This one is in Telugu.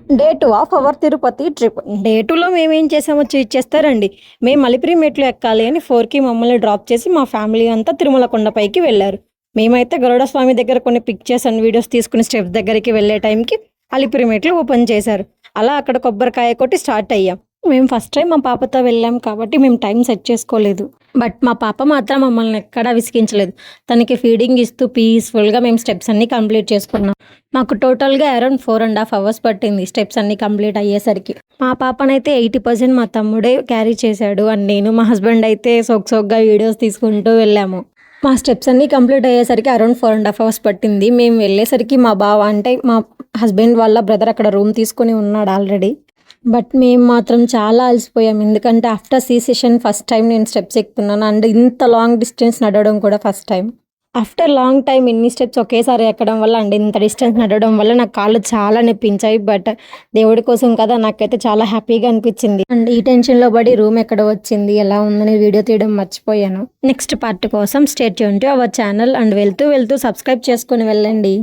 Day 2 of our Tirupati trip. Day 2లో మేమేం చేసామో చేస్తారండి. మేము అలిపిరి మెట్లు ఎక్కాలి అని 4కి మమ్మల్ని డ్రాప్ చేసి మా ఫ్యామిలీ అంతా తిరుమల కొండపైకి వెళ్ళారు. మేమైతే గరుడ స్వామి దగ్గర కొన్ని పిక్చర్స్ అండ్ వీడియోస్ తీసుకుని స్టెప్స్ దగ్గరికి వెళ్ళే టైంకి అలిపిరి మెట్లు ఓపెన్ చేశారు. అలా అక్కడ కొబ్బరికాయ కొట్టి స్టార్ట్ అయ్యాం. మేము ఫస్ట్ టైం మా పాపతో వెళ్ళాం కాబట్టి మేము టైం సెట్ చేసుకోలేదు. బట్ మా పాప మాత్రం మమ్మల్ని ఎక్కడా విసిగించలేదు. తనకి ఫీడింగ్ ఇస్తూ పీస్ఫుల్గా మేము స్టెప్స్ అన్నీ కంప్లీట్ చేసుకున్నాం. మాకు టోటల్గా అరౌండ్ 4.5 అవర్స్ పట్టింది స్టెప్స్ అన్నీ కంప్లీట్ అయ్యేసరికి. మా పాపనైతే 80% మా తమ్ముడే క్యారీ చేశాడు. అండ్ నేను మా హస్బెండ్ అయితే సోగ్గా వీడియోస్ తీసుకుంటూ వెళ్ళాము. మా స్టెప్స్ అన్నీ కంప్లీట్ అయ్యేసరికి అరౌండ్ 4.5 అవర్స్ పట్టింది. మేము వెళ్ళేసరికి మా బావ అంటే మా హస్బెండ్ వాళ్ళ బ్రదర్ అక్కడ రూమ్ తీసుకొని ఉన్నాడు ఆల్రెడీ. బట్ మేము మాత్రం చాలా అలసిపోయాం. ఎందుకంటే after C section first time నేను స్టెప్స్ ఎక్కుతున్నాను. అండ్ ఇంత లాంగ్ డిస్టెన్స్ నడవడం కూడా first time. After long time ఇన్ని స్టెప్స్ ఒకేసారి ఎక్కడం వల్ల అండ్ ఇంత డిస్టెన్స్ నడవడం వల్ల నాకు కాళ్ళు చాలా నొప్పించాయి. బట్ దేవుడి కోసం కదా నాకైతే చాలా హ్యాపీగా అనిపించింది. అండ్ ఈ టెన్షన్లో పడి రూమ్ ఎక్కడ వచ్చింది ఎలా ఉందని వీడియో తీయడం మర్చిపోయాను. నెక్స్ట్ పార్ట్ కోసం stay tune to our channel and వెళ్తూ సబ్స్క్రైబ్ చేసుకొని వెళ్ళండి.